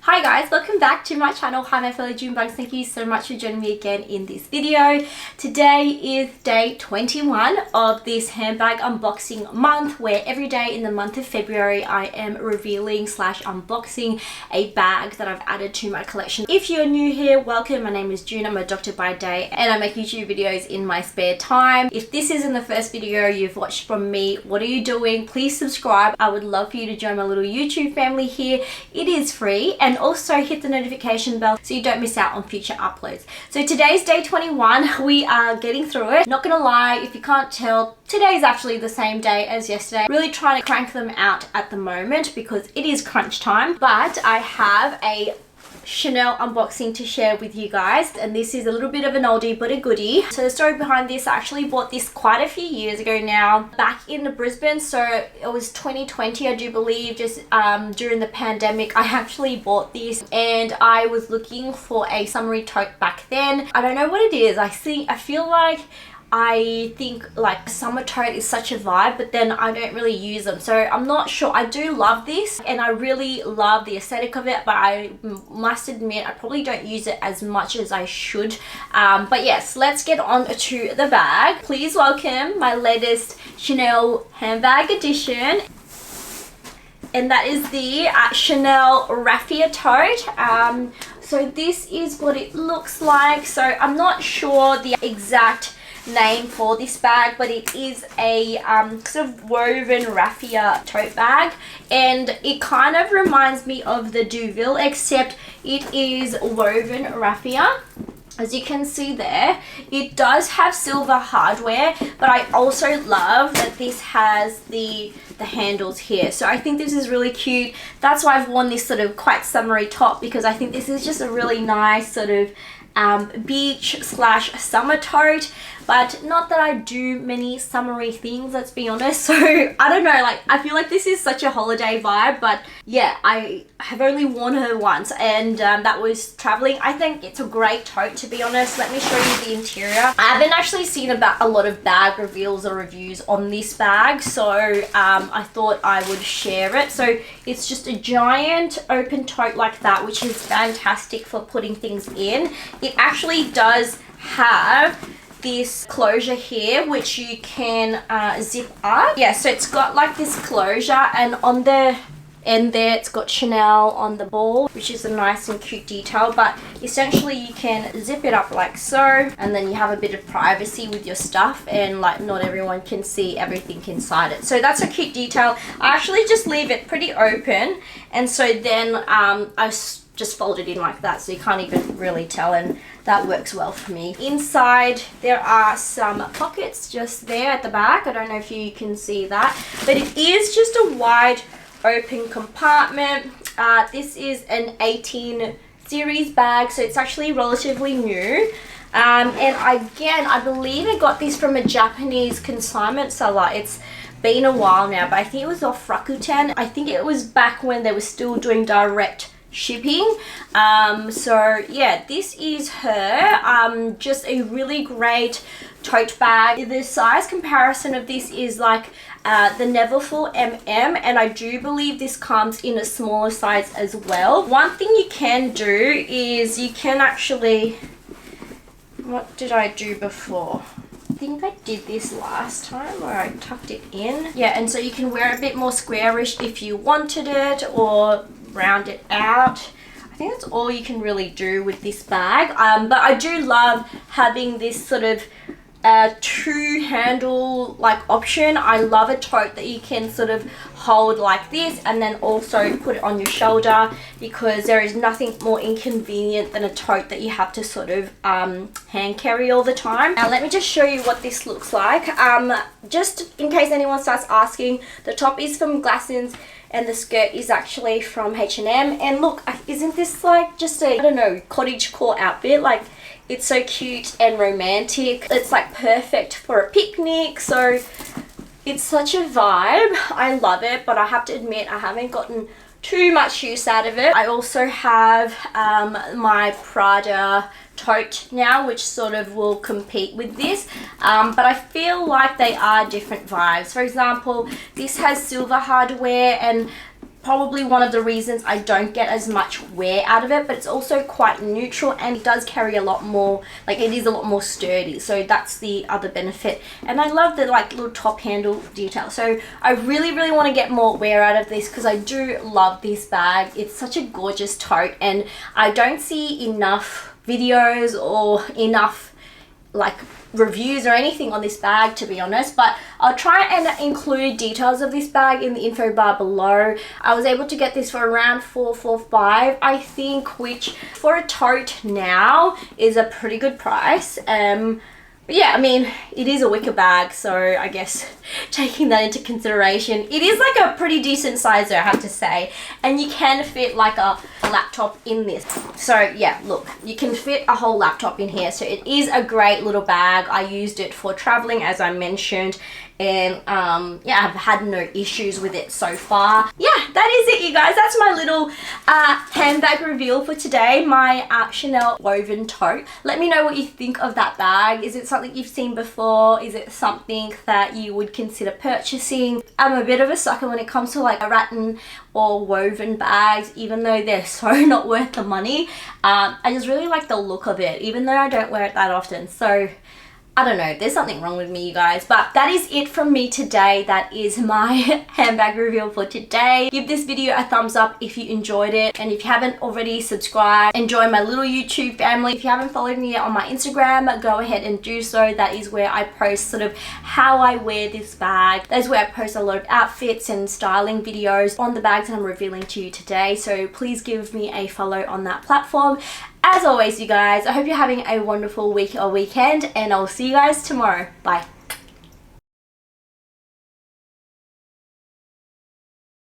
Hi guys, welcome back to my channel. Hi my fellow June bugs, thank you so much for joining me again in this video. Today is day 21 of this handbag unboxing month, where every day in the month of February I am revealing / unboxing a bag that I've added to my collection. If you're new here, welcome. My name is June, I'm a doctor by day and I make YouTube videos in my spare time. If this isn't the first video you've watched from me, what are you doing? Please subscribe. I would love for you to join my little YouTube family here. It is free, and also hit the notification bell so you don't miss out on future uploads. So today's day 21, we are getting through it. Not gonna lie, if you can't tell, today is actually the same day as yesterday. Really trying to crank them out at the moment because it is crunch time, but I have a Chanel unboxing to share with you guys, and this is a little bit of an oldie but a goodie. So the story behind this, I actually bought this quite a few years ago now, back in Brisbane. So it was 2020 I do believe, just during the pandemic. I actually bought this and I was looking for a summery tote back then. I don't know what it is. I feel like like summer tote is such a vibe, but then I don't really use them, so I'm not sure. I do love this and I really love the aesthetic of it, but I must admit I probably don't use it as much as I should. But yes, let's get on to the bag. Please welcome my latest Chanel handbag edition, and that is the Chanel Raffia tote. So this is what it looks like. So I'm not sure the exact name for this bag, but it is a sort of woven raffia tote bag, and it kind of reminds me of the Deauville, except it is woven raffia. As you can see there, it does have silver hardware, but I also love that this has the handles here. So I think this is really cute. That's why I've worn this sort of quite summery top, because I think this is just a really nice sort of beach / summer tote. But not that I do many summery things, let's be honest. So I don't know, like I feel like this is such a holiday vibe. But yeah, I have only worn her once, and that was traveling. I think it's a great tote, to be honest. Let me show you the interior. I haven't actually seen about a lot of bag reveals or reviews on this bag, so I thought I would share it. So it's just a giant open tote like that, which is fantastic for putting things in. It actually does have this closure here, which you can zip up. Yeah, so it's got like this closure, and on the end there it's got Chanel on the ball, which is a nice and cute detail. But essentially you can zip it up like so, and then you have a bit of privacy with your stuff, and like not everyone can see everything inside it. So that's a cute detail. I actually just leave it pretty open, and so then I just fold it in like that, so you can't even really tell, and that works well for me. Inside there are some pockets just there at the back. I don't know if you can see that, but it is just a wide open compartment. This is an 18 series bag, so it's actually relatively new. And again, I believe I got this from a Japanese consignment seller. It's been a while now, but I think it was off Rakuten. I think it was back when they were still doing direct shipping. So yeah, this is her. Just a really great tote bag. The size comparison of this is like the Neverfull MM, and I do believe this comes in a smaller size as well. One thing you can do is you can actually, what did I do before? I think I did this last time where I tucked it in. Yeah, and so you can wear it a bit more squarish if you wanted it, or round it out. I think that's all you can really do with this bag. But I do love having this sort of two handle like option. I love a tote that you can sort of hold like this and then also put it on your shoulder, because there is nothing more inconvenient than a tote that you have to sort of hand carry all the time. Now let me just show you what this looks like. Just in case anyone starts asking, the top is from Glassons and the skirt is actually from H&M. And look, isn't this like just a, I don't know, cottagecore outfit? Like, it's so cute and romantic. It's like perfect for a picnic. So it's such a vibe. I love it, but I have to admit I haven't gotten too much use out of it. I also have my Prada tote now, which sort of will compete with this, but I feel like they are different vibes. For example, this has silver hardware, and probably one of the reasons I don't get as much wear out of it, but it's also quite neutral and it does carry a lot more, like it is a lot more sturdy, so that's the other benefit. And I love the like little top handle detail, so I really want to get more wear out of this because I do love this bag. It's such a gorgeous tote, and I don't see enough videos or enough like reviews or anything on this bag, to be honest, but I'll try and include details of this bag in the info bar below. I was able to get this for around $445, I think, which for a tote now is a pretty good price. But yeah, I mean, it is a wicker bag, so I guess taking that into consideration, it is like a pretty decent size though, I have to say. And you can fit like a laptop in this. So yeah, look, you can fit a whole laptop in here. So it is a great little bag. I used it for traveling, as I mentioned. And yeah, I've had no issues with it so far. Yeah, that is it, you guys. That's my little handbag reveal for today, my Chanel woven tote. Let me know what you think of that bag. Is it something you've seen before? Is it something that you would consider purchasing? I'm a bit of a sucker when it comes to like rattan or woven bags, even though they're so not worth the money. I just really like the look of it, even though I don't wear it that often. So I don't know, there's something wrong with me, you guys. But that is it from me today. That is my handbag reveal for today. Give this video a thumbs up if you enjoyed it. And if you haven't already, subscribe and join my little YouTube family. If you haven't followed me yet on my Instagram, go ahead and do so. That is where I post sort of how I wear this bag. That is where I post a lot of outfits and styling videos on the bags that I'm revealing to you today. So please give me a follow on that platform. As always, you guys, I hope you're having a wonderful week or weekend, and I'll see you guys tomorrow. Bye.